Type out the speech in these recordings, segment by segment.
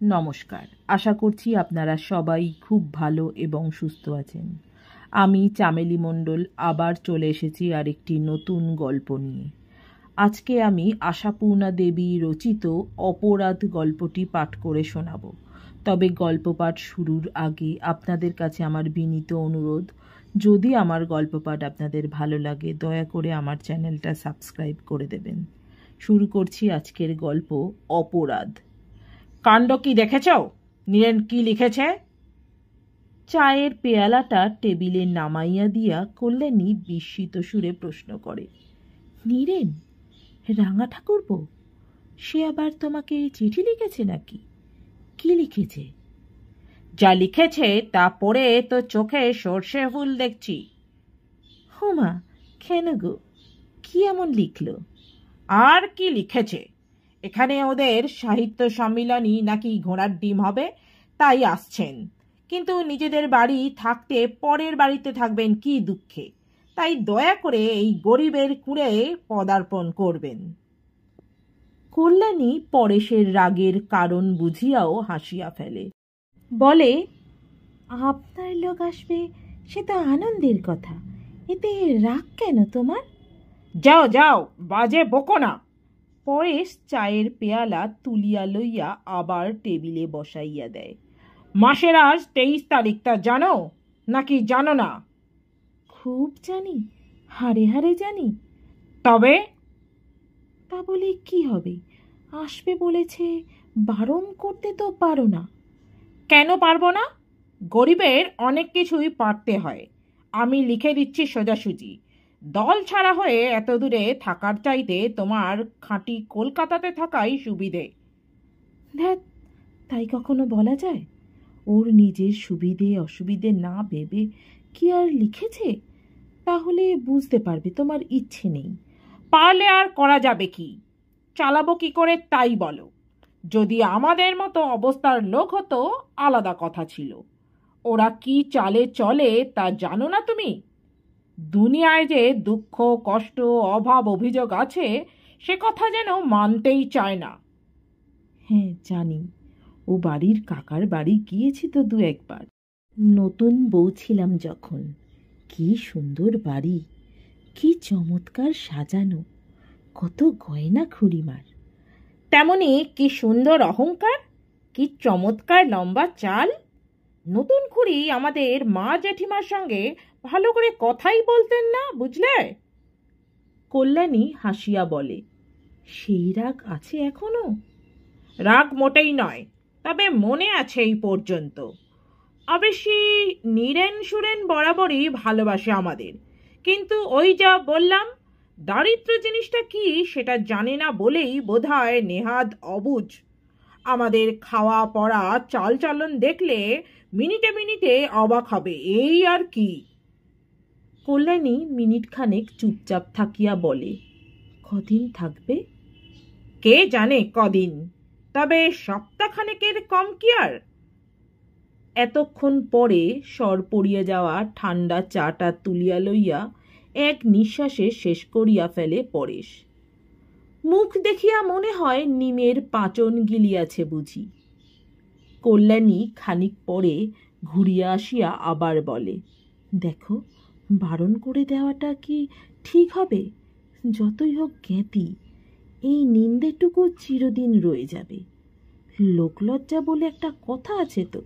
নমস্কার, আশা করছি আপনারা সবাই খুব ভালো এবং সুস্থ আছেন। আমি চামেলি মণ্ডল আবার চলে এসেছি আরেকটি নতুন গল্প নিয়ে। আজকে আমি আশাপূর্ণা দেবী রচিত অপরাধ গল্পটি পাঠ করে শোনাব। তবে গল্প পাঠ শুরুর আগে আপনাদের কাছে আমার বিনীত অনুরোধ, যদি আমার গল্প পাঠ আপনাদের ভালো লাগে দয়া করে আমার চ্যানেলটা সাবস্ক্রাইব করে দেবেন। শুরু করছি আজকের গল্প অপরাধ। কাণ্ড কি দেখেছ? নীরেন কি লিখেছে? চায়ের পেয়ালাটা টেবিলে নামাইয়া দিয়া কল্যাণী বিস্মিত সুরে প্রশ্ন করে। নীরেন? রাঙা ঠাকুরপো? সে আবার তোমাকে চিঠি লিখেছে নাকি? কি লিখেছে? যা লিখেছে তা পড়ে তো চোখে সর্ষে ফুল দেখছি। হুমা, কেন গো, কি এমন লিখল? আর কি লিখেছে? এখানে ওদের সাহিত্য সম্মিলনী নাকি ঘোড়ার ডিম হবে, তাই আসছেন। কিন্তু নিজেদের বাড়ি থাকতে পরের বাড়িতে থাকবেন কি দুঃখে, তাই দয়া করে এই গরিবের কুঁড়ে পদার্পণ করবেন। কল্যাণী পরেশের রাগের কারণ বুঝিয়াও হাসিয়া ফেলে। বলে, আপনার লোক আসবে সে তো আনন্দের কথা, এতে রাগ কেন তোমার? যাও যাও, বাজে বকো না। পরেশ চায়ের পেয়ালা তুলিয়া লইয়া আবার টেবিলে বসাইয়া দেয়। মাসের আজ 23 তারিখ, তা জানো নাকি জানো না? খুব জানি, হাড়ে হাড়ে জানি। তবে? তা বলে কি হবে? আসবে বলেছে, বারণ করতে তো পারো না। কেন পারবো না? গরিবের অনেক কিছুই পারতে হয়। আমি লিখে দিচ্ছি সোজাসুজি, দল ছাড়া হয়ে এত দূরে থাকার চাইতে তোমার খাঁটি কলকাতাতে থাকাই সুবিধে। ধ্যাত, তাই কখনো বলা যায়? ওর নিজের সুবিধে অসুবিধে না ভেবে কি আর লিখেছে? তাহলে বুঝতে পারবে তোমার ইচ্ছে নেই। পারলে আর করা যাবে কি? চালাবো কি করে তাই বলো। যদি আমাদের মতো অবস্থার লোক হতো আলাদা কথা ছিল। ওরা কি চালে চলে তা জানো না তুমি? দুনিয়ায় যে দুঃখ কষ্ট অভাব অভিযোগ আছে সে কথা যেন মানতেই চায় না। হ্যাঁ জানি, ও বাড়ির কাকার বাড়ি গিয়েছি তো 2 একবার। নতুন বউ ছিলাম যখন। কি সুন্দর বাড়ি, কি চমৎকার সাজানো, কত গয়না খুড়িমার। তেমনি কি সুন্দর অহংকার, কি চমৎকার লম্বা চাল। নতুন খুড়ি আমাদের মা জেঠিমার সঙ্গে ভালো করে কথাই বলতেন না, বুঝলে? কল্যাণী হাসিয়া বলে, সেই রাগ আছে এখনো? রাগ মোটেই নয়, তবে মনে আছে এই পর্যন্ত। অবশ্যই নীরেন সুরেন বরাবরই ভালোবাসে আমাদের, কিন্তু ওই যা বললাম, দারিদ্র জিনিসটা কি সেটা জানে না বলেই বোধহয় নেহাত অবুঝ। আমাদের খাওয়া পড়া চালচলন দেখলে মিনিটে মিনিটে অবাক হবে, এই আর কি। কল্যাণী মিনিট খানেক চুপচাপ থাকিয়া বলে, কদিন থাকবে? কে জানে কদিন, তবে সপ্তাহখানেকের কম কি আর। এতক্ষণ পরে সর পড়িয়া যাওয়া ঠান্ডা চাটা তুলিয়া লইয়া এক নিঃশ্বাসে শেষ করিয়া ফেলে পরেশ। মুখ দেখিয়া মনে হয় নিমের পাঁচন গিলিয়াছে বুঝি। কল্যাণী খানিক পরে ঘুরিয়া আসিয়া আবার বলে, দেখো, বারণ করে দেওয়াটা কি ঠিক হবে? যতই হোক জ্ঞাতি, এই নিন্দেটুকু চিরদিন রয়ে যাবে। লোকলজ্জা বলে একটা কথা আছে তো।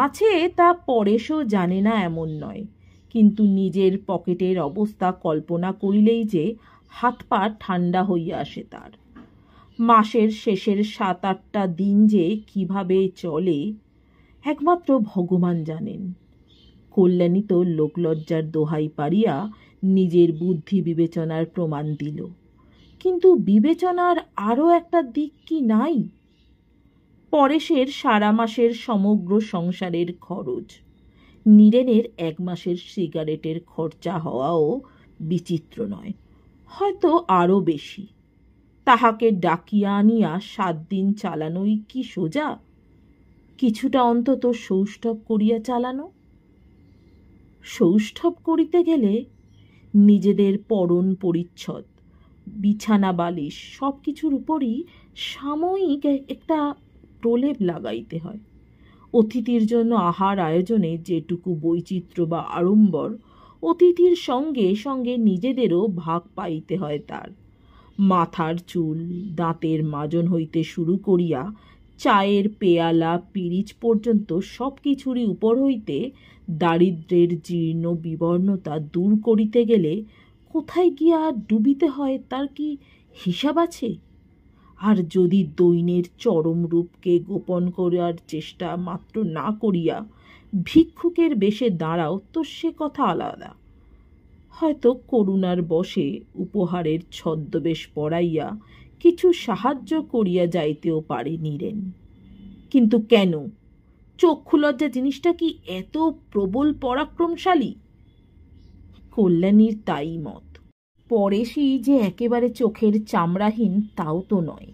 আছে, তা পরেশও জানে না এমন নয়, কিন্তু নিজের পকেটের অবস্থা কল্পনা করিলেই যে হাত পা ঠান্ডা হইয়া আসে তার। মাসের শেষের 7-8টা দিন যে কিভাবে চলে একমাত্র ভগবান জানেন। কল্যাণী তো লোকলজ্জার দোহাই পারিয়া নিজের বুদ্ধি বিবেচনার প্রমাণ দিল, কিন্তু বিবেচনার আরও একটা দিক কি নাই? পরেশের সারা মাসের সমগ্র সংসারের খরচ, নীরেনের 1 মাসের সিগারেটের খরচা হওয়াও বিচিত্র নয়, হয়তো আরও বেশি। তাহাকে ডাকিয়া আনিয়া 7 দিন চালানোই কি সোজা? কিছুটা অন্তত সৌষ্ঠব করিয়া চালানো। সৌষ্ঠব করিতে গেলে নিজেদের পরন পরিচ্ছদ, বিছানা বালিশ সব কিছুর উপরই সাময়িক একটা প্রলেপ লাগাইতে হয়। অতিথির জন্য আহার আয়োজনে যেটুকু বৈচিত্র্য বা আড়ম্বর, অতিথির সঙ্গে সঙ্গে নিজেদেরও ভাগ পাইতে হয় তার। মাথার চুল, দাঁতের মাজন হইতে শুরু করিয়া চায়ের পেয়ালা, পিরিচ পর্যন্ত সব কিছুরই উপর হইতে দারিদ্র্যের জীর্ণ বিবর্ণতা দূর করিতে গেলে কোথায় গিয়া ডুবিতে হয় তার কি হিসাব আছে? আর যদি দৈন্যের চরম রূপকে গোপন করার চেষ্টা মাত্র না করিয়া ভিক্ষুকের বেশে দাঁড়াও, তো সে কথা আলাদা। হয়তো করুণার বশে উপহারের ছদ্মবেশ পড়াইয়া কিছু সাহায্য করিয়া যাইতেও পারে নীরেন। কিন্তু কেন? চক্ষুলজ্জা জিনিসটা কি এত প্রবল পরাক্রমশালী? কল্যাণীর তাই মত। পরেশই যে একেবারে চোখের চামড়াহীন তাও তো নয়।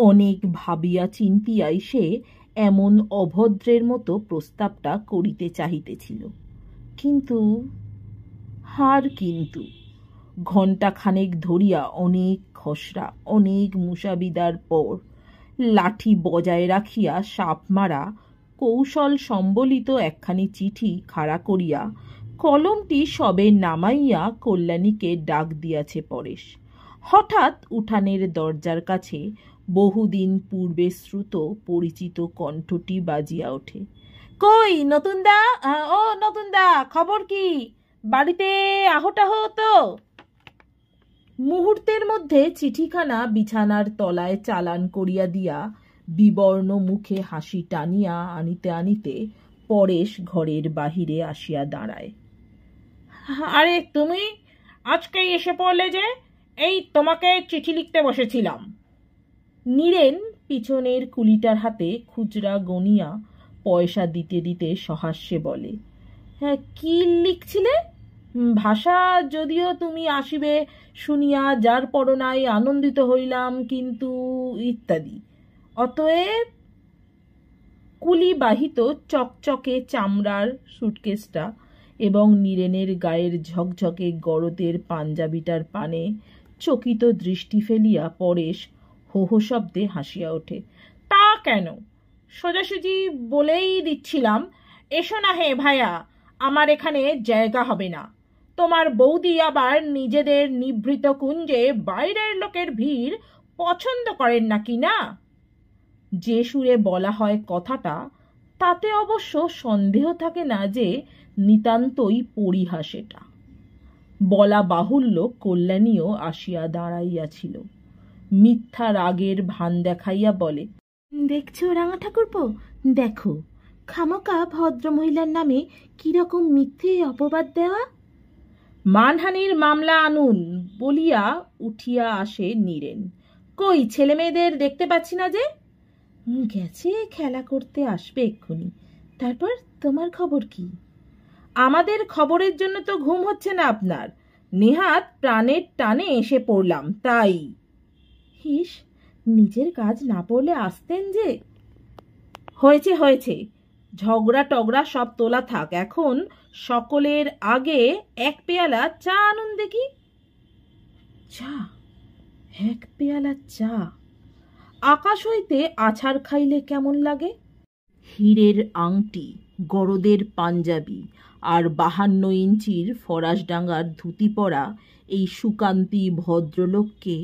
অনেক ভাবিয়া চিন্তিয়াই সে এমন অভদ্রের মতো প্রস্তাবটা করিতে চাহিতেছিল। কিন্তু ঘণ্টাখানেক ধরিয়া অনেক খসড়া, অনেক মুসাবিদার পর লাঠি বজায় রাখিয়া সাপ মারা কৌশল সম্বলিত একখানি চিঠি খাড়া করিয়া কলমটি সবে নামাইয়া কল্যাণীকে ডাক দিয়াছে পরেশ। হঠাৎ উঠানের দরজার কাছে বহুদিন পূর্বে শ্রুত পরিচিত কণ্ঠটি বাজিয়া ওঠে। কই নতুনদা, ও নতুনদা, খবর কি? বাড়িতে আহটাহ তো? মুহূর্তের মধ্যে চিঠিখানা বিছানার তলায় চালান করিয়া দিয়া বিবর্ণ মুখে হাসি টানিয়া আনিতে আনিতে পরেশ ঘরের বাহিরে আসিয়া দাঁড়ায়। আরে তুমি আজকেই এসে পড়লে যে? এই তোমাকে চিঠি লিখতে বসেছিলাম। নীরেন পিছনের কুলিটার হাতে খুচরা গনিয়া পয়সা দিতে দিতে সহাস্যে বলে, হ্যাঁ, কি লিখছিলে? ভাষা যদিও তুমি আসিবে শুনিয়া যার পরনায় আনন্দিত হইলাম, কিন্তু ইত্যাদি। অতএব কুলি বাহিত চকচকে চামড়ার সুটকেসটা এবং নীরেনের গায়ের ঝকঝকে গরদের পাঞ্জাবিটার পানে চকিত দৃষ্টি ফেলিয়া পরেশ হো হো শব্দে হাসিয়া ওঠে। তা কেন, সোজাসুজি বলেই দিচ্ছিলাম, এসো না হে ভাইয়া, আমার এখানে জায়গা হবে না। তোমার বৌদি আবার নিজেদের নিভৃত কুঞ্জে বাইরের লোকের ভিড় পছন্দ করেন নাকি না? যে সুরে বলা হয় কথাটা, তাতে অবশ্য সন্দেহ থাকে না যে নিতান্তই পরিহাস এটা। বলা বাহুল্য কল্যাণীও আসিয়া দাঁড়াইয়াছিল। মিথ্যা রাগের ভান দেখাইয়া বলে, দেখছো রাঙা ঠাকুরপো, দেখো খামোকা ভদ্রমহিলার নামে কিরকম মিথ্যে অপবাদ দেওয়া। মানহানির মামলা আনুন বলিয়া উঠিয়া আসে নীরেন। কই ছেলে মেয়েদের দেখতে পাচ্ছি না যে? গেছে খেলা করতে, আসবে এক্ষুনি। তারপর তোমার খবর কি? আমাদের খবরের জন্য তো ঘুম হচ্ছে না আপনার। নেহাত প্রাণের টানে এসে পড়লাম তাই। হিস, নিজের কাজ না পড়লে আসতেন যে। হয়েছে হয়েছে, ঝগড়া টগড়া সব তোলা থাক। এখন সকলের আগে এক পেয়ালা চা আনুন দেখি। চা? এক পেয়ালা চা? আকাশ হইতে আছাড় খাইলে কেমন লাগে? হীরের আংটি, গরদের পাঞ্জাবি আর 52 ইঞ্চির ফরাসডাঙ্গার ধুতি পরা এই সুকান্তি ভদ্রলোককে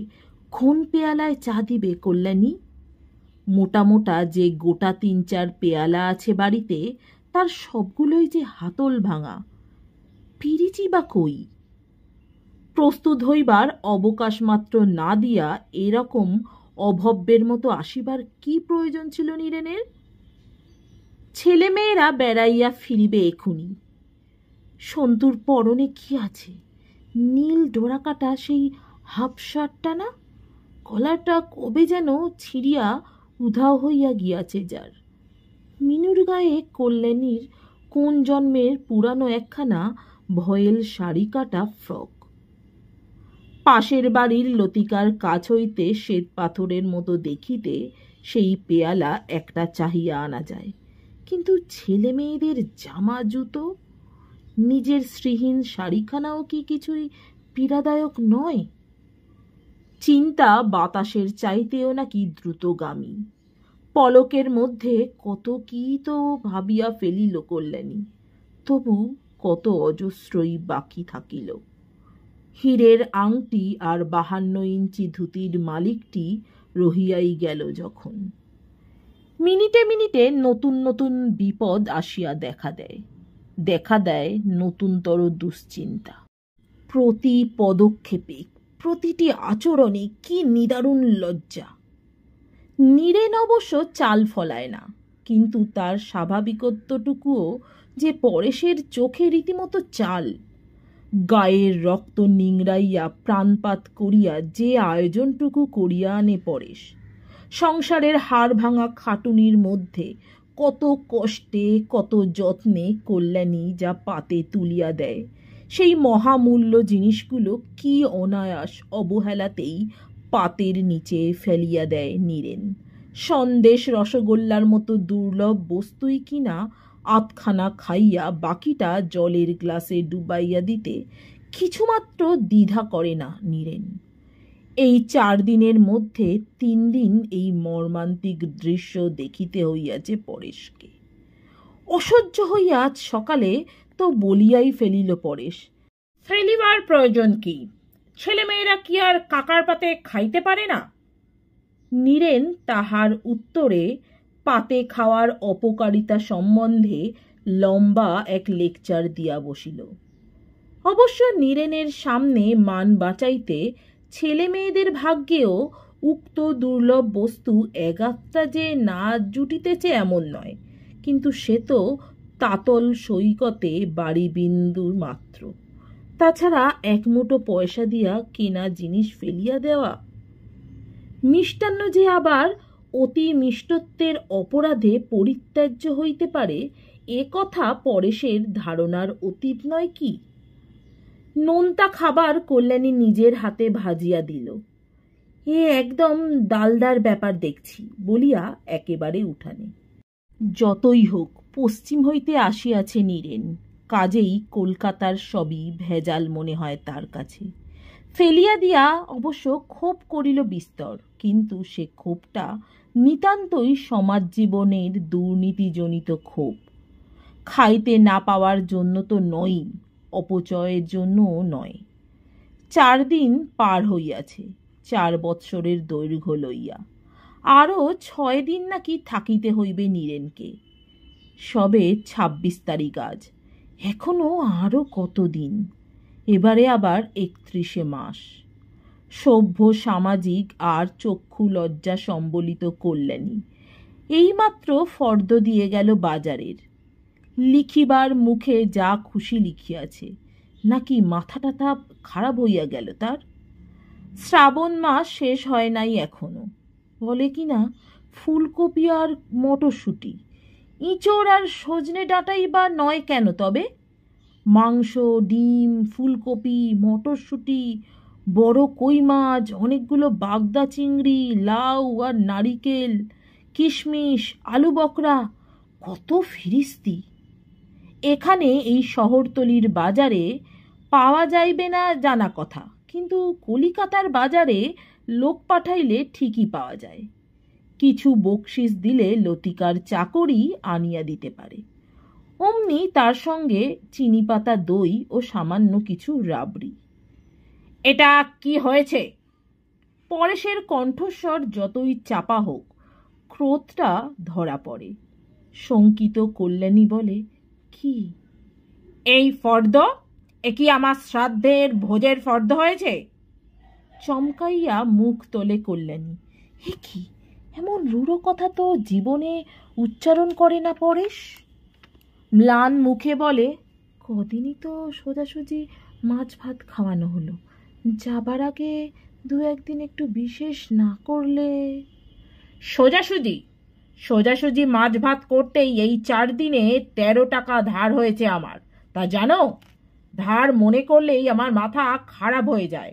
কোন পেয়ালায় চা দিবে কল্যাণী? মোটা মোটা যে গোটা 3-4 পেয়ালা আছে বাড়িতে, তার সবগুলোই যে হাতল ভাঙা। পিরিচি বা কই? প্রস্তুত হইবার অবকাশ মাত্র না দিয়া এরকম অভব্যের মতো আসিবার কি প্রয়োজন ছিল নীরেনের? ছেলেমেয়েরা বেড়াইয়া ফিরিবে এখুনি। সন্তুর পরনে কি আছে? নীল ডোরাকাটা সেই হাফ শার্টটা না? গলাটা কবে যেন ছিঁড়িয়া উধাও হইয়া গিয়াছে যার। মিনুর গায়ে কল্যাণীর কোন জন্মের পুরানো একখানা ভয়েল শাড়ি কাটা ফ্রক। পাশের বাড়ির লতিকার কাছ হইতে শ্বেত পাথরের মতো দেখিতে সেই পেয়ালা একটা চাহিয়া আনা যায়, কিন্তু ছেলে মেয়েদের জামা জুতো, নিজের শ্রীহীন শাড়িখানাও কি কিছুই পীড়াদায়ক নয়? চিন্তা বাতাসের চাইতেও নাকি দ্রুতগামী। পলকের মধ্যে কত কি তো ভাবিয়া ফেলিল কল্যাণী, তবু কত অজস্রই বাকি থাকিল। হীরের আংটি আর 52 ইঞ্চি ধুতির মালিকটি রহিয়াই গেল যখন। মিনিটে মিনিটে নতুন নতুন বিপদ আসিয়া দেখা দেয় নতুনতর দুশ্চিন্তা। প্রতি পদক্ষেপে, প্রতিটি আচরণে কি নিদারুণ লজ্জা। নীরেন অবশ্য চাল ফলায় না, কিন্তু তার স্বাভাবিকত্বটুকুও যে পরেশের চোখে রীতিমতো চাল। গায়ের রক্ত নিংড়াইয়া প্রাণপাত করিয়া যে আয়োজনটুকু করিয়া আনে পরেশ, সংসারের হাড় ভাঙা খাটুনির মধ্যে কত কষ্টে কত যত্নে কল্যাণী যা পাতে তুলিয়া দেয়, সেই মহামূল্য জিনিসগুলো কি অনায়াস অবহেলাতেই পাতের নিচে ফেলিয়া দেয় নীরেন। সন্দেশ রসগোল্লার মতো দুর্লভ বস্তুই কিনা আধখানা খাইয়া বাকিটা জলের গ্লাসে ডুবাইয়া দিতে কিছুমাত্র দ্বিধা করে না নীরেন। এই 4 দিনের মধ্যে 3 দিন এই মর্মান্তিক দৃশ্য দেখিতে হইয়াছে পরেশকে। অসহ্য হইয়া আজ সকালে তো বলিয়াই ফেলিল পরেশ, ফেলিবার প্রয়োজন কি? ছেলেমেয়েরা কি আর কাকার পাতে খাইতে পারে না? নীরেন তাহার উত্তরে পাতে খাওয়ার অপকারিতা সম্বন্ধে লম্বা এক লেকচার দিয়া বসিল। অবশ্য নীরেনের সামনে মান বাঁচাইতে ছেলে মেয়েদের ভাগ্যেও উক্ত দুর্লভ বস্তু এগাত্তা যে না জুটিতেছে এমন নয়, কিন্তু সে তো তাতল সৈকতে বাড়ি বিন্দু মাত্র। তাছাড়া এক মুঠো পয়সা দিয়া কেনা জিনিস ফেলিয়া দেওয়া। মিষ্টান্ন যে আবার অতি মিষ্টত্বের অপরাধে পরিত্যাজ্য হইতে পারে, এ কথা পরেশের ধারণার অতীত নয় কি? নোনতা খাবার কল্যাণী নিজের হাতে ভাজিয়া দিল। এ একদম দালদার ব্যাপার দেখছি বলিয়া একেবারে উঠানে। যতই হোক পশ্চিম হইতে আসিয়াছে নীরেন, কাজেই কলকাতার সবই ভেজাল মনে হয় তার কাছে। ফেলিয়া দিয়া অবশ্য ক্ষোভ করিল বিস্তর, কিন্তু সে ক্ষোভটা নিতান্তই সমাজ জীবনের দুর্নীতিজনিত ক্ষোভ। খাইতে না পাওয়ার জন্য তো নয়ই, অপচয়ের জন্যও নয়। 4 দিন পার হইয়াছে 4 বৎসরের দৈর্ঘ্য লইয়া। আরও 6 দিন নাকি থাকিতে হইবে নীরেনকে। সবে 26 তারিখ আজ, এখনো আরও কতদিন। এবারে আবার 31শে মাস। সভ্য সামাজিক আর চক্ষু লজ্জা সম্বলিত কল্যাণী এইমাত্র ফর্দ দিয়ে গেল বাজারের। লিখিবার মুখে যা খুশি লিখিয়াছে, নাকি মাথাটাথা খারাপ হইয়া গেল তার? শ্রাবণ মাস শেষ হয় নাই এখনো, বলে কিনা ফুলকপি আর মটরশুঁটি, ইঁচড় আর সজনে ডাঁটাই বা নয় কেন তবে? মাংস, ডিম, ফুলকপি, মটরশুঁটি, বড় কই মাছ, অনেকগুলো বাগদা চিংড়ি, লাউ আর নারিকেল, কিশমিশ, আলু বকরা, কত ফিরিস্তি। এখানে এই শহরতলির বাজারে পাওয়া যাইবে না জানা কথা, কিন্তু কলিকাতার বাজারে লোক পাঠাইলে ঠিকই পাওয়া যায়। কিছু বকশিস দিলে লতিকার চাকরি আনিয়া দিতে পারে। অমনি তার সঙ্গে চিনি পাতা দই ও সামান্য কিছু রাবড়ি। এটা কি হয়েছে? পরেশের কণ্ঠস্বর যতই চাপা হোক, ক্রোধটা ধরা পড়ে। শঙ্কিত কল্যাণী বলে, কি? এই ফর্দ? এ কি আমার শ্রাদ্ধের ভোজের ফর্দ হয়েছে? চমকাইয়া মুখ তোলে কল্যাণী। এ কি, এমন রূঢ় কথা তো জীবনে উচ্চারণ করে না পরেশ। ম্লান মুখে বলে, কদিনই তো সোজাসুজি মাছ ভাত খাওয়ানো হলো, যাবার আগে 2-1 দিন একটু বিশেষ না করলে। সোজাসুজি মাছ ভাত করতেই এই 4 দিনে 13 টাকা ধার হয়েছে আমার, তা জানো? ধার মনে করলেই আমার মাথা খারাপ হয়ে যায়,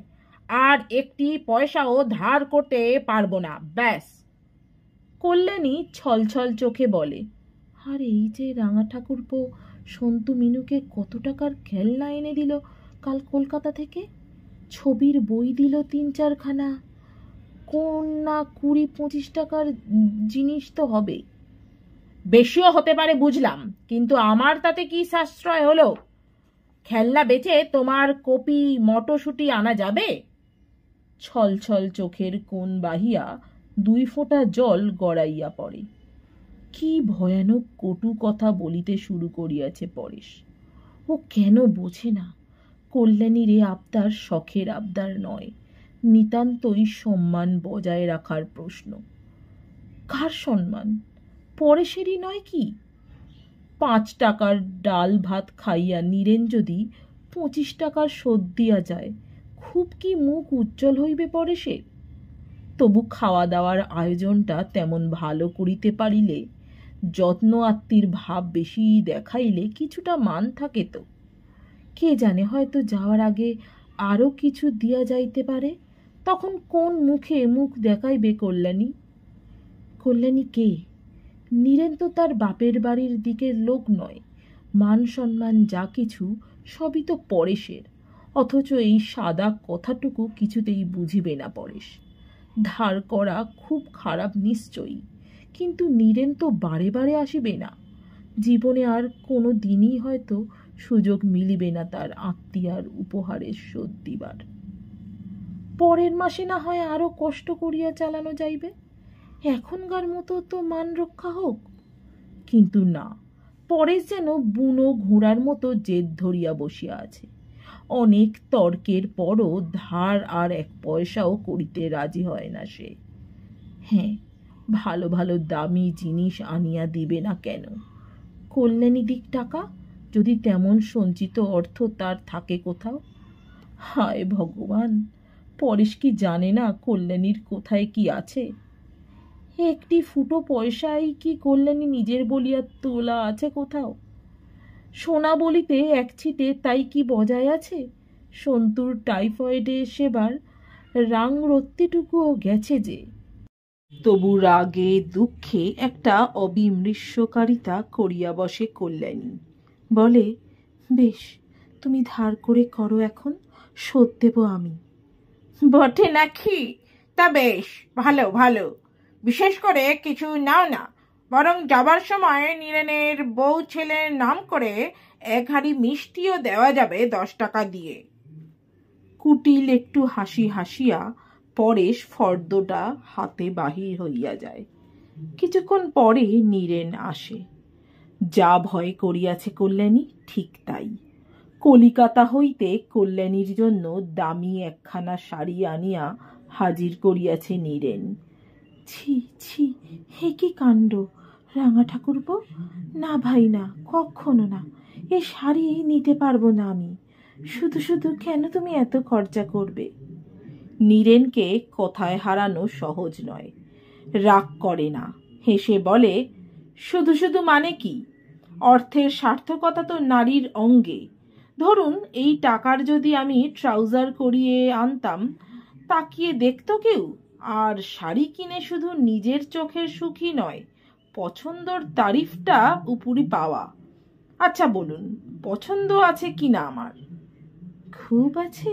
আর একটি পয়সাও ধার করতে পারবো না, ব্যাস। কল্যাণী ছলছল চোখে বলে, আর এই যে রাঙা ঠাকুরপো সন্তু মিনুকে কত টাকার খেলনা এনে দিল কাল কলকাতা থেকে, ছবির বই দিল 3-4 খানা, কোন না 20-25 টাকার জিনিস তো হবে। বেশিও হতে পারে বুঝলাম, কিন্তু আমার তাতে কি সাশ্রয় হলো? খেলনা বেচে তোমার কপি মটরশুঁটি আনা যাবে? ছলছল চোখের কোণ বাহিয়া 2 ফোঁটা জল গড়াইয়া পড়ে। কি ভয়ানক কটু কথা বলিতে শুরু করিয়াছে পরেশ। ও কেন বোঝে না কল্যাণীর এ আবদার শখের আবদার নয়, নিতান্তই সম্মান বজায় রাখার প্রশ্ন। কার সম্মান? পরেশেরই নয় কি? 5 টাকার ডাল ভাত খাইয়া নীরেন যদি 25 টাকার শোধ দিয়া যায়, খুব কি মুখ উজ্জ্বল হইবে পরেশের? তবু খাওয়া দাওয়ার আয়োজনটা তেমন ভালো করিতে পারিলে, যত্ন আত্মীর ভাব বেশি দেখাইলে কিছুটা মান থাকে তো। কে জানে, হয়তো যাওয়ার আগে আরও কিছু দিয়া যাইতে পারে। তখন কোন মুখে মুখ দেখাইবে কল্যাণী? কল্যাণী কে? নীরেন তো তার বাপের বাড়ির দিকের লোক নয়। মান সম্মান যা কিছু সবই তো পরেশের, অথচ এই সাদা কথাটুকু কিছুতেই বুঝিবে না পরেশ। ধার করা খুব খারাপ নিশ্চয়ই, কিন্তু নীরেন তো বারে বারে আসিবে না। জীবনে আর কোনো দিনই হয়তো সুযোগ মিলিবে না তার আত্মীয়ার উপহারের শোধ দিবার। পরের মাসে না হয় আরো কষ্ট করিয়া চালানো যাইবে, এখনকার মতো তো মান রক্ষা হোক। কিন্তু না, পরেশ যেন বুনো ঘোড়ার মতো জেদ ধরিয়া বসিয়া আছে। অনেক তর্কের পরও ধার আর 1 পয়সাও করিতে রাজি হয় না সে। হ্যাঁ, ভালো ভালো দামি জিনিস আনিয়া দিবে না কেন? কল্যাণী দিক টাকা, যদি তেমন সঞ্চিত অর্থ তার থাকে কোথাও। হায় ভগবান, পরেশ কি জানে না কল্যাণীর কোথায় কি আছে? একটি ফুটো পয়সাই কি কল্যাণী নিজের বলিয়া তোলা আছে কোথাও? সোনা বলিতে এক ছিটে তাই কি বজায় আছে? সন্তুর টাইফয়েডে সেবার রাং রত্তিটুকুও গেছে যে। তবু রাগে দুঃখে একটা অবিমৃষ্যকারিতা করিয়া বসে কল্যাণী। বলে, বেশ, তুমি ধার করে করো, এখন শোধ দেব আমি। বটে নাকি? তা বেশ, ভালো ভালো। বিশেষ করে কিছু নাও না, বরং যাবার সময় নীরেনের বউ ছেলের নাম করে 1 হাঁড়ি মিষ্টিও দেওয়া যাবে 10 টাকা দিয়ে। কুটিল একটু হাসি হাসিয়া পরেশ ফর্দটা হাতে বাহির হইয়া যায়। কিছুক্ষণ পরে নীরেন আসে। যা ভয় করিয়াছে কল্যাণী ঠিক তাই। কলিকাতা হইতে কল্যাণীর জন্য দামি 1খানা শাড়ি আনিয়া হাজির করিয়াছে নীরেন। ছি ছি, হে কি কাণ্ড! রাঙা ঠাকুরপো, না ভাই না, কখনো না, এ শাড়ি নিতে পারবো না আমি। শুধু শুধু কেন তুমি এত খরচা করবে? নীরেনকে কথায় হারানো সহজ নয়। রাগ করে না, হেসে বলে, শুধু শুধু মানে কি? অর্থের সার্থকতা তো নারীর অঙ্গে। ধরুন, এই টাকার যদি আমি ট্রাউজার করিয়ে আনতাম, তাকিয়ে দেখতো কেউ? আর শাড়ি কিনে শুধু নিজের চোখের সুখই নয়, পছন্দর তারিফটা উপরি পাওয়া। আচ্ছা বলুন, পছন্দ আছে কিনা আমার? খুব আছে,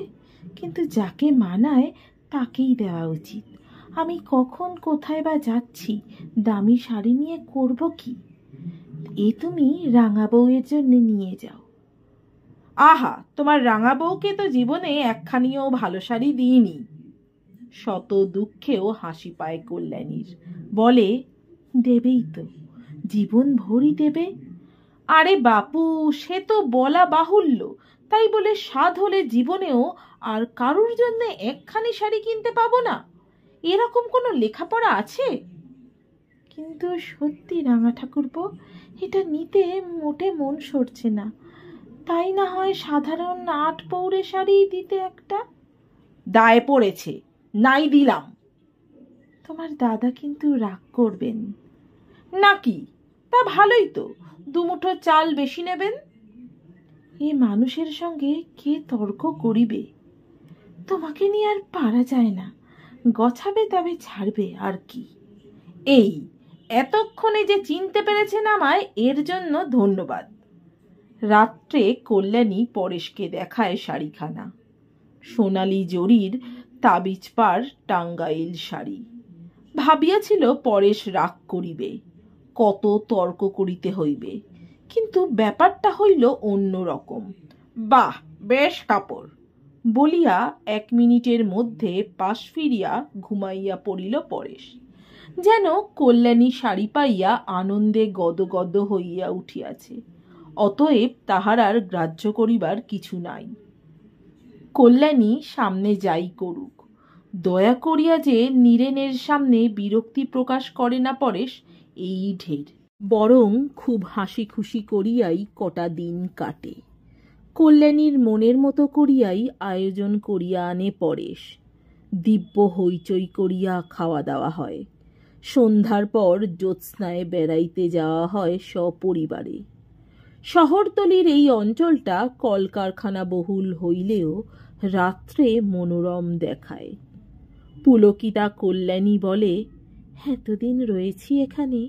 কিন্তু যাকে মানায় তাকেই দেওয়া উচিত। আমি কখন কোথায় বা যাচ্ছি, দামি শাড়ি নিয়ে করব কি? এ তুমি রাঙা বউয়ের জন্য নিয়ে যাও। আহা, তোমার রাঙা বউকে তো জীবনে 1খানিও ভালো শাড়ি দিইনি। শত দুঃখেও হাসি পায় কল্যাণীর। বলে, দেবেই তো, জীবন ভরি দেবে। আরে বাপু, সে তো বলা বাহুল্য, তাই বলে সাধ হলে জীবনেও আর কারুর জন্য 1খানি শাড়ি কিনতে পাবো না, এরকম কোনো লেখাপড়া আছে? কিন্তু সত্যি রাঙা ঠাকুরপো, এটা নিতে মোটে মন সরছে না। তাই না হয় সাধারণ 8 পৌরে শাড়ি দিতে একটা। দায়ে পড়েছে, নাই দিলাম। তোমার দাদা কিন্তু রাগ করবেন নাকি? তা ভালোই তো, 2 মুঠো চাল বেশি নেবেন। এ মানুষের সঙ্গে কে তর্ক করিবে? তোমাকে নিয়ে আর পারা যায় না, গছাবে তবে ছাড়বে আর কি। এই এতক্ষণে যে চিনতে পেরেছেন আমায়, এর জন্য ধন্যবাদ। রাত্রে কল্যাণী পরেশকে দেখায় শাড়িখানা। সোনালি জরির তাবিজ পার টাঙ্গাইল শাড়ি। ভাবিয়াছিল পরেশ রাগ করিবে, কত তর্ক করিতে হইবে, কিন্তু ব্যাপারটা হইল অন্য রকম। বাহ, বেশ কাপড় বলিয়া 1 মিনিটের মধ্যে পাশ ফিরিয়া ঘুমাইয়া পড়িল পরেশ। যেন কল্যাণী শাড়ি পাইয়া আনন্দে গদগদ হইয়া উঠিয়াছে। অতএব তাহার আর গ্রাহ্য করিবার কিছু নাই। কল্যাণী সামনে যাই করুক, দয়া করিয়া যে নীরেনের সামনে বিরক্তি প্রকাশ করে না পরেশ, এই ঢের। বরং খুব হাসি খুশি করিয়াই কটা দিন কাটে। কল্যাণীর মনের মতো করিয়াই আয়োজন করিয়া আনে পরেশ। দিব্য হইচই করিয়া খাওয়া দাওয়া হয়। সন্ধ্যার পর জ্যোৎস্নায় বেড়াইতে যাওয়া হয় সপরিবারে। শহরতলির এই অঞ্চলটা কলকারখানা বহুল হইলেও রাত্রে মনোরম দেখায়। পুলকিতা কল্যাণী বলে, এতদিন রয়েছি এখানে,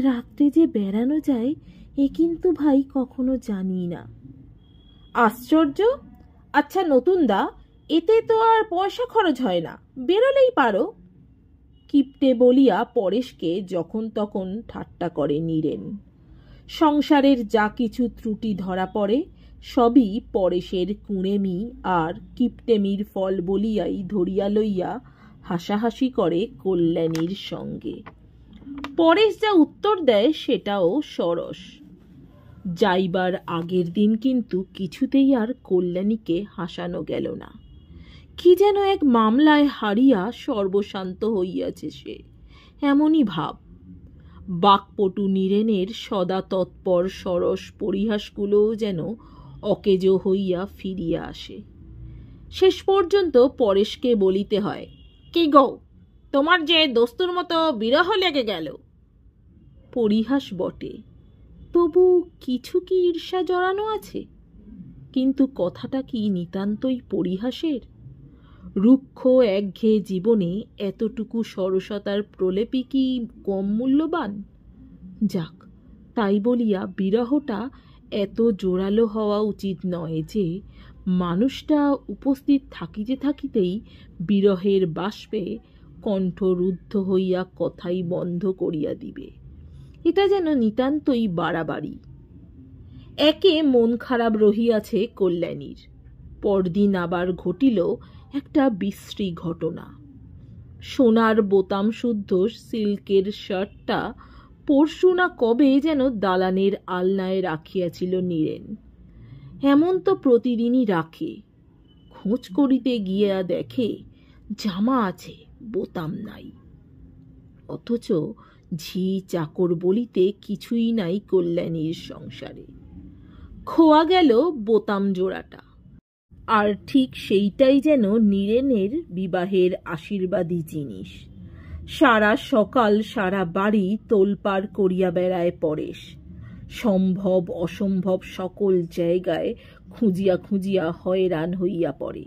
রাত্রে যে বেড়ানো যায় এ কিন্তু ভাই কখনো জানি না। আশ্চর্য! আচ্ছা নতুন দা, এতে তো আর পয়সা খরচ হয় না, বেরোলেই পারো। কিপ্টে বলিয়া পরেশকে যখন তখন ঠাট্টা করে নীরেন। সংসারের যা কিছু ত্রুটি ধরা পড়ে সবই পরেশের কুঁড়েমি আর কিপ্টেমির ফল বলিয়াই ধরিয়া লইয়া হাসাহাসি করে কল্যাণীর সঙ্গে। পরেশ যা উত্তর দেয় সেটাও সরস। যাইবার আগের দিন কিন্তু কিছুতেই আর কল্যাণীকে হাসানো গেল না। কি যেন এক মামলায় হারিয়া সর্বশান্ত হইয়াছে সে, এমনই ভাব। বাকপটু নীরেনের সদা তৎপর সরস পরিহাসগুলোও যেন অকেজো হইয়া ফিরিয়া আসে। শেষ পর্যন্ত পরেশকে বলিতে হয়, কি গো, তোমার যে দস্তুর মতো বিরহ লেগে গেল। পরিহাস বটে, তবু কিছু কি ঈর্ষা জড়ানো আছে? কিন্তু কথাটা কি নিতান্তই পরিহাসের? রুক্ষ একঘেয়ে জীবনে এতটুকু সরসতার প্রলেপই কি কম মূল্যবান? যাক, তাই বলিয়া বিরহটা এত জোরালো হওয়া উচিত নয় যে মানুষটা উপস্থিত থাকিতে থাকিতেই বিরহের বাষ্পে কণ্ঠরুদ্ধ হইয়া কথাই বন্ধ করিয়া দিবে। এটা যেন নিতান্তই বাড়াবাড়ি। একে মন খারাপ রহিয়াছে কল্যাণীর। পরদিন আবার ঘটিল একটা বিশ্রী ঘটনা। সোনার বোতাম শুদ্ধ সিল্কের শার্টটা পরশু না কবে যেন দালানের আলনায় রাখিয়াছিল নীরেন। এমন তো প্রতিদিনই রাখে। খোঁজ করিতে গিয়া দেখে জামা আছে, বোতাম নাই। অথচ ঝি চাকর বলিতে কিছুই নাই কল্যাণীর সংসারে। খোয়া গেল বোতাম জোড়াটা। আর ঠিক সেইটাই যেন নীরেনের বিবাহের আশীর্বাদী জিনিস। সারা সকাল সারা বাড়ি তোলপাড় করিয়া বেড়ায় পরেশ। সম্ভব অসম্ভব সকল জায়গায় খুঁজিয়া খুঁজিয়া হয়রান হইয়া পড়ে।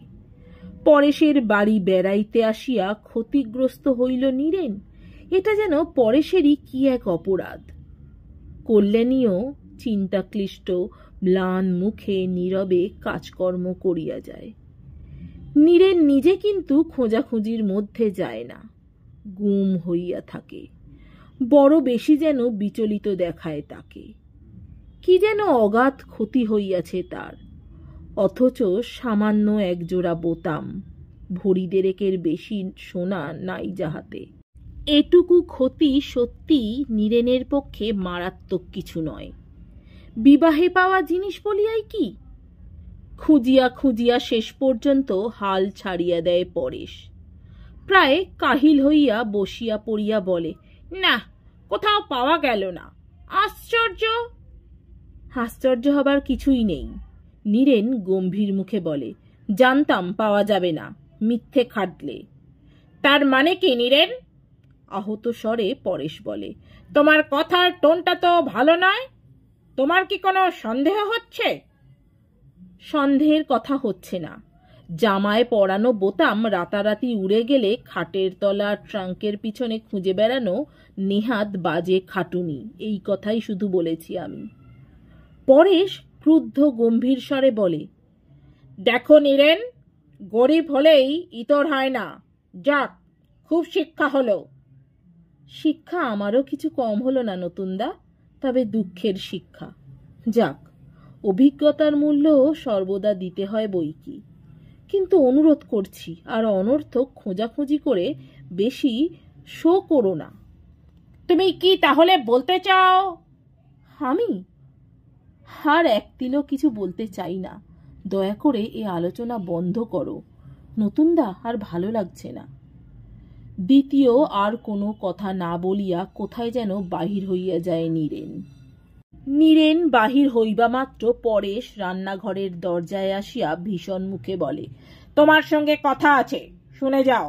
পরেশের বাড়ি বেড়াইতে আসিয়া ক্ষতিগ্রস্ত হইল নীরেন, এটা যেন পরেশেরই কি এক অপরাধ। কল্যাণীও চিন্তাক্লিষ্ট ম্লান মুখে নীরবে কাজকর্ম করিয়া যায়। নীরেন নিজে কিন্তু খোঁজাখুঁজির মধ্যে যায় না, গুম হইয়া থাকে। বড় বেশি যেন বিচলিত দেখায় তাকে। কি যেন অগাধ ক্ষতি হইয়াছে তার, অথচ সামান্য একজোড়া বোতাম, ভরি দেড়েকের বেশি সোনা নাই যাহাতে। এটুকু ক্ষতি সত্যি নীরেনের পক্ষে মারাত্মক কিছু নয়। বিবাহে পাওয়া জিনিস বলিয়াই কি? খুঁজিয়া খুঁজিয়া শেষ পর্যন্ত হাল ছাড়িয়া দেয় পরেশ। প্রায় কাহিল হইয়া বসিয়া পড়িয়া বলে, না, কোথাও পাওয়া গেল না। আশ্চর্য! আশ্চর্য হবার কিছুই নেই। নীরেন গম্ভীর মুখে বলে, জানতাম পাওয়া যাবে না, মিথ্যে খাটলে। তার মানে কি নীরেন? আহত স্বরে পরেশ বলে, তোমার কথার টোনটা তো ভালো নয়। তোমার কি কোনো সন্দেহ হচ্ছে? সন্দেহের কথা হচ্ছে না। জামায় পরানো বোতাম রাতারাতি উড়ে গেলে খাটের তলা ট্রাঙ্কের পিছনে খুঁজে বেড়ানো নেহাত বাজে খাটুনি, এই কথাই শুধু বলেছি আমি। পরেশ ক্রুদ্ধ গম্ভীর স্বরে বলে, দেখো নীরেন, গরিব হলেই ইতর হয় না। যাক, খুব শিক্ষা হলো। শিক্ষা আমারও কিছু কম হলো না নতুনদা, তবে দুঃখের শিক্ষা। যাক, অভিজ্ঞতার মূল্যও সর্বদা দিতে হয় বই কি। কিন্তু অনুরোধ করছি, আর অনর্থক খোঁজাখুঁজি করে বেশি শো করো না। তুমি কি তাহলে বলতে চাও? আমি আর এক তিলও কিছু বলতে চাই না। দয়া করে এ আলোচনা বন্ধ করো নতুনদা, আর ভালো লাগছে না। দ্বিতীয় আর কোনো কথা না বলিয়া কোথায় যেন বাহির হইয়া যায় নীরেন। নীরেন বাহির হইবা মাত্র পরেশ রান্নাঘরের দরজায় আসিয়া ভীষণ মুখে বলে, তোমার সঙ্গে কথা আছে, শুনে যাও।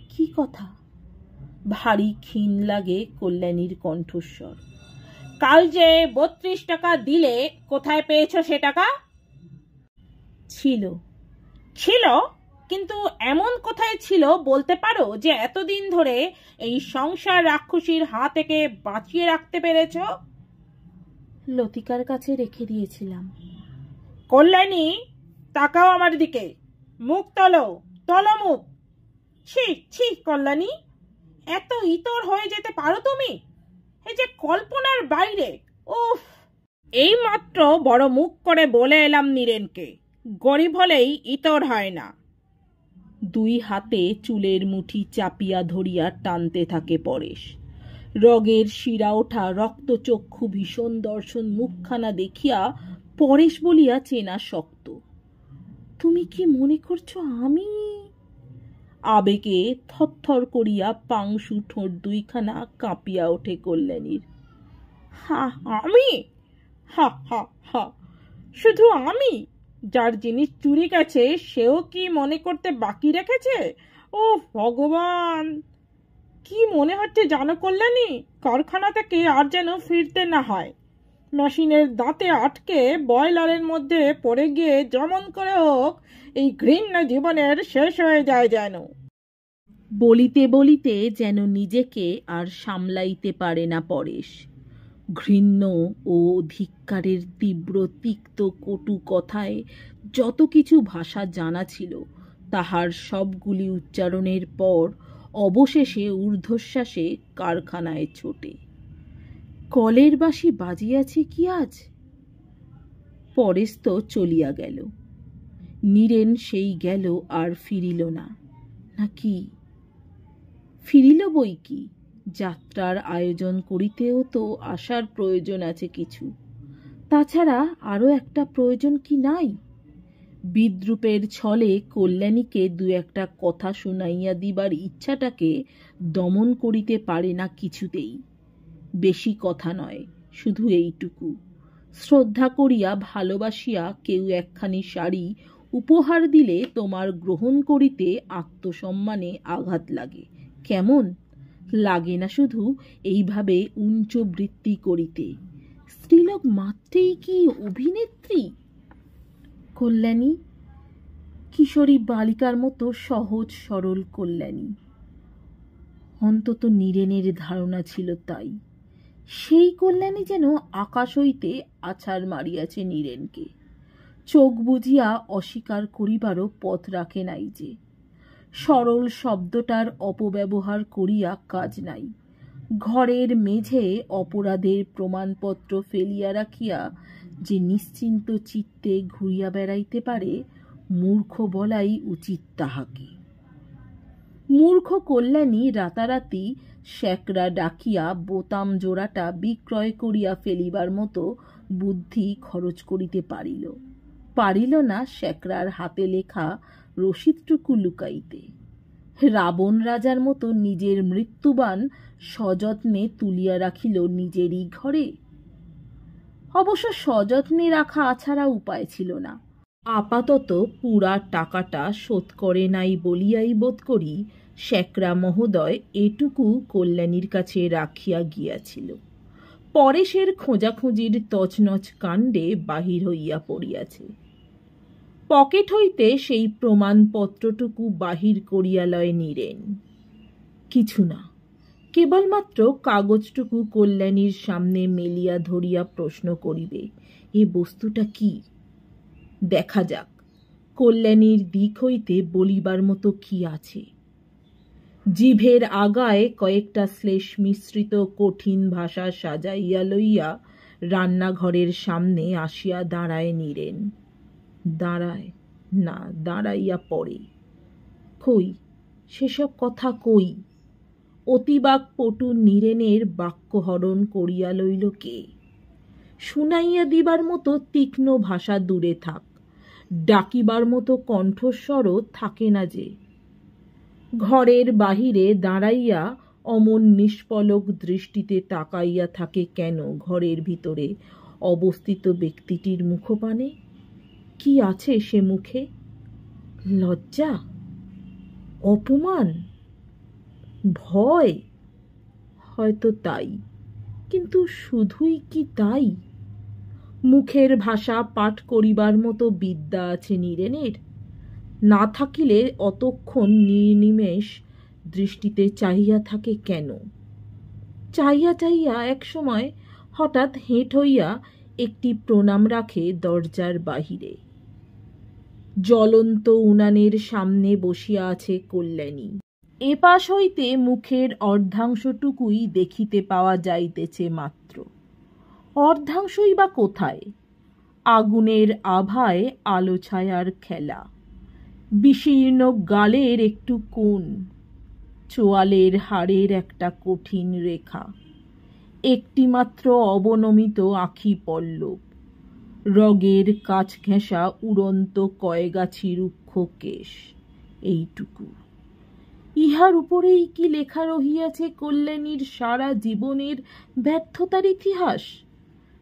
কি কথা? ভারী ক্ষীণ লাগে কল্যাণীর কণ্ঠস্বর। কাল যে 32 টাকা দিলে, কোথায় পেয়েছো সে টাকা? ছিল। কিন্তু এমন কোথায় ছিল বলতে পারো যে এতদিন ধরে এই সংসার রাক্ষসীর হাত থেকে বাঁচিয়ে রাখতে পেরেছ? লতিকার কাছে রেখে দিয়েছিলাম। কল্যাণী, তাকাও আমার দিকে। মুখ তোলো, তোলো মুখ। ছি ছি কল্যাণী, এত ইতর হয়ে যেতে পারো তুমি? এই যে কল্পনার বাইরে। উফ! এই মাত্র বড় মুখ করে বলে এলাম নীরেনকে, গরিব হলেই ইতর হয় না। দুই হাতে চুলের মুঠি চাপিয়া ধরিয়া টানতে থাকে পরেশ। রগের শিরা ওঠা রক্তচক্ষু ভীষণ দর্শন মুখখানা দেখিয়া পরেশ বলিয়া চেনা শক্ত। তুমি কি মনে করছো আমি? আবেগে থরথর করিয়া পাংশু ঠোঁট দুইখানা কাঁপিয়া ওঠে কল্যাণীর। আমি? হা হা হা! শুধু আমি? যার জিনিস চুরি গেছে সেও কি মনে করতে বাকি রেখেছে? ও ভগবান! কি মনে হচ্ছে জানো কল্যাণী, কারখানা থেকে আর যেন ফিরতে না হয়। মেশিনের দাঁতে আটকে বয়লারের মধ্যে পড়ে গিয়ে যেমন করে হোক এই ঘৃণ্য জীবনের শেষ হয়ে যায় যেন। বলিতে বলিতে যেন নিজেকে আর সামলাইতে পারে না পরেশ। ঘৃণ্য ও ধিক্কারের তীব্র তিক্ত কটু কথায় যত কিছু ভাষা জানা ছিল তাহার সবগুলি উচ্চারণের পর অবশেষে ঊর্ধ্বশ্বাসে কারখানায় ছোটে। কলের বাঁশি বাজিয়াছে কি আজ? পরেশ তো চলিয়া গেল। নীরেন সেই গেল আর ফিরিল না, নাকি? ফিরিল বই কি, যাত্রার আয়োজন করিতেও তো আসার প্রয়োজন আছে কিছু। তাছাড়া আরও একটা প্রয়োজন কি নাই? বিদ্রূপের ছলে কল্যাণীকে দু একটা কথা শুনাইয়া দিবার ইচ্ছাটাকে দমন করিতে পারে না কিছুতেই। বেশি কথা নয়, শুধু এইটুকু, শ্রদ্ধা করিয়া ভালোবাসিয়া কেউ একখানি শাড়ি উপহার দিলে তোমার গ্রহণ করিতে আত্মসম্মানে আঘাত লাগে। কেমন লাগে না শুধু এইভাবে উঞ্চ বৃত্তি করিতে? স্ত্রীলোক মাত্রেই কি অভিনেত্রী? কল্যাণী, কিশোরী বালিকার মতো সহজ সরল কল্যাণী। অন্তত নীরেনের ধারণা ছিল তাই। সেই কল্যাণী যেন আকাশ হইতে আছাড় মারিয়াছে নীরেনকে। চোখ বুঝিয়া অস্বীকার করিবারও পথ রাখে নাই যে। সরল শব্দটার অপব্যবহার করিয়া কাজ নাই। ঘরের মেঝে অপরাধের প্রমাণপত্র ফেলিয়া রাখিয়া যে নিশ্চিন্ত চিত্তে ঘুরিয়া বেড়াইতে পারে, মূর্খ বলাই উচিত তাহাকে। মূর্খ কল্যাণী রাতারাতি শ্যাকরা ডাকিয়া বোতাম জোড়াটা বিক্রয় করিয়া ফেলিবার মতো বুদ্ধি খরচ করিতে পারিল না শ্যাকরার হাতে লেখা রসিদটুকু লুকাইতে। রাবণ রাজার মতো নিজের মৃত্যুবান সযত্নে তুলিয়া রাখিল নিজেরই ঘরে। অবশ্য সযত্নে রাখা ছাড়া উপায় ছিল না। আপাতত পুরা টাকাটা শোধ করে নাই বলিয়াই বোধ করি শ্যাকরা মহোদয় এটুকু কল্যাণীর কাছে রাখিয়া গিয়াছিল। পরেশের খোঁজাখুঁজির তছনছ কাণ্ডে বাহির হইয়া পড়িয়াছে। পকেট হইতে সেই প্রমাণপত্রটুকু বাহির করিয়া লয় নীরেন। কিছু না, কেবলমাত্র কাগজটুকু কল্যাণীর সামনে মেলিয়া ধরিয়া প্রশ্ন করিবে, এ বস্তুটা কি? দেখা যাক। কল্যাণীর দিক হইতে বলিবার মতো কি আছে? জিভের আগায় কয়েকটা শ্লেষ মিশ্রিত কঠিন ভাষা সাজাইয়া লইয়া রান্নাঘরের সামনে আসিয়া দাঁড়ায় নীরেন। দাঁড়ায় না, দাঁড়াইয়া পড়ে। কই সেসব কথা কই? অতিবাক পটু নীরেনের বাক্যহরণ করিয়া লইল কে? শুনাইয়া দিবার মতো তীক্ষ্ণ ভাষা দূরে থাক, ডাকিবার মতো কণ্ঠস্বরও থাকে না যে। ঘরের বাহিরে দাঁড়াইয়া অমন নিষ্পলক দৃষ্টিতে তাকাইয়া থাকে কেন ঘরের ভিতরে অবস্থিত ব্যক্তিটির মুখপানে? কি আছে সে মুখে? লজ্জা? অপমান? ভয়? হয়তো তাই, কিন্তু শুধুই কি তাই? মুখের ভাষা পাঠ করিবার মতো বিদ্যা আছে নীরেনের? না থাকিলে অতক্ষণ নির্নিমেষ দৃষ্টিতে চাহিয়া থাকে কেন? চাহিয়া চাহিয়া এক সময় হঠাৎ হেঁট হইয়া একটি প্রণাম রাখে দরজার বাহিরে। জ্বলন্ত উনানের সামনে বসিয়া আছে কল্যাণী। এপাশ হইতে মুখের অর্ধাংশটুকুই দেখিতে পাওয়া যাইতেছে মাত্র। অর্ধাংশই বা কোথায়? আগুনের আভায় আলো ছায়ার খেলা, বিশীর্ণ গালের একটু কোণ, চোয়ালের হাড়ের একটা কঠিন রেখা, একটিমাত্র অবনমিত আঁখি পল্লব, রগের কাছ ঘেঁষা উড়ন্ত কয়গাছি রুক্ষ কেশ, এইটুকু। ইহার উপরেই কি লেখা রহিয়াছে কল্যাণীর সারা জীবনের ব্যর্থতার ইতিহাস,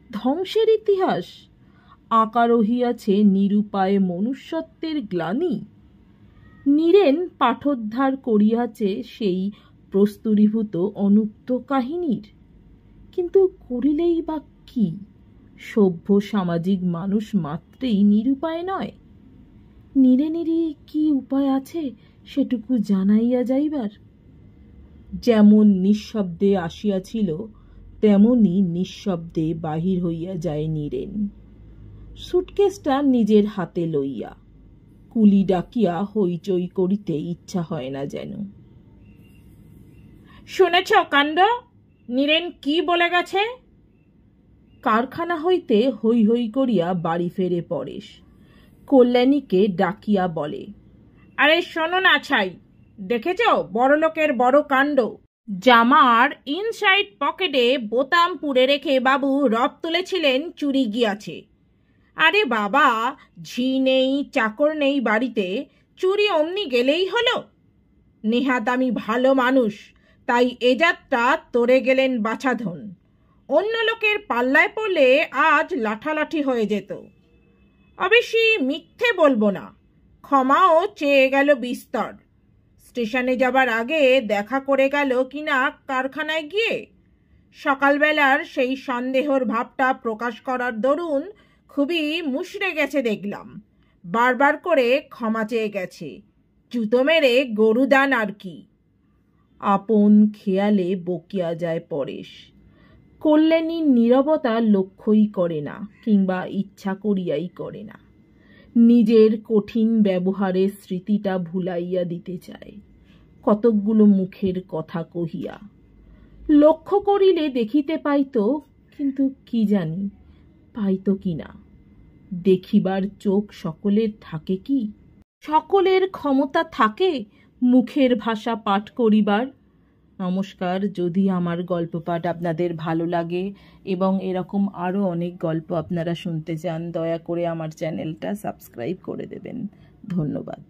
ধ্বংসের ইতিহাস? আঁকা রহিয়াছে নিরুপায় মনুষ্যত্বের গ্লানি। নীরেন পাঠোদ্ধার করিয়াছে সেই প্রস্তুরীভূত অনুক্ত কাহিনীর। কিন্তু করিলেই বা কি? সভ্য সামাজিক মানুষ মাত্রেই নিরুপায় নয়। নীরেনেরই কি উপায় আছে সেটুকু জানাইয়া যাইবার? যেমন নিঃশব্দে আসিয়াছিল তেমনি নিঃশব্দে বাহির হইয়া যায় নীরেন, সুটকেসটা নিজের হাতে লইয়া। কুলি ডাকিয়া হইচই করিতে ইচ্ছা হয় না যেন। শুনেছ কাণ্ড? নীরেন কি বলে গেছে? কারখানা হইতে হৈ হৈ করিয়া বাড়ি ফেরে পরেশ। কল্যাণীকে ডাকিয়া বলে, আরে শোনো না ছাই, দেখেছ বড়লোকের বড় কাণ্ড? জামার ইনসাইড পকেটে বোতাম পুড়ে রেখে বাবু রব তুলেছিলেন, চুরি গিয়াছে। আরে বাবা, ঝি নেই চাকর নেই বাড়িতে, চুরি অমনি গেলেই হলো। নেহাত আমি ভালো মানুষ, তাই এ যাত্রা তোরে গেলেন বাছাধন। অন্য লোকের পাল্লায় পড়লে আজ লাঠালাঠি হয়ে যেত। অবশ্যই মিথ্যে বলবো না, ক্ষমাও চেয়ে গেল বিস্তর। স্টেশনে যাবার আগে দেখা করে গেল কিনা কারখানায় গিয়ে। সকালবেলার সেই সন্দেহর ভাবটা প্রকাশ করার দরুন খুবই মুষড়ে গেছে দেখলাম। বারবার করে ক্ষমা চেয়ে গেছে, জুতো মেরে গরুদান আর কি। আপন খেয়ালে বকিয়া যায় পরেশ। কল্যাণীর নীরবতা লক্ষ্যই করে না, কিংবা ইচ্ছা করিয়াই করে না। নিজের কঠিন ব্যবহারের স্মৃতিটা ভুলাইয়া দিতে চায় কতকগুলো মুখের কথা কহিয়া। লক্ষ্য করিলে দেখিতে পাইত, কিন্তু কি জানি পাইত কিনা। দেখিবার চোখ সকলের থাকে কি? সকলের ক্ষমতা থাকে মুখের ভাষা পাঠ করিবার? নমস্কার। যদি আমার গল্প পাঠ আপনাদের ভালো লাগে এবং এরকম আরও অনেক গল্প আপনারা শুনতে চান, দয়া করে আমার চ্যানেলটা সাবস্ক্রাইব করে দেবেন। ধন্যবাদ।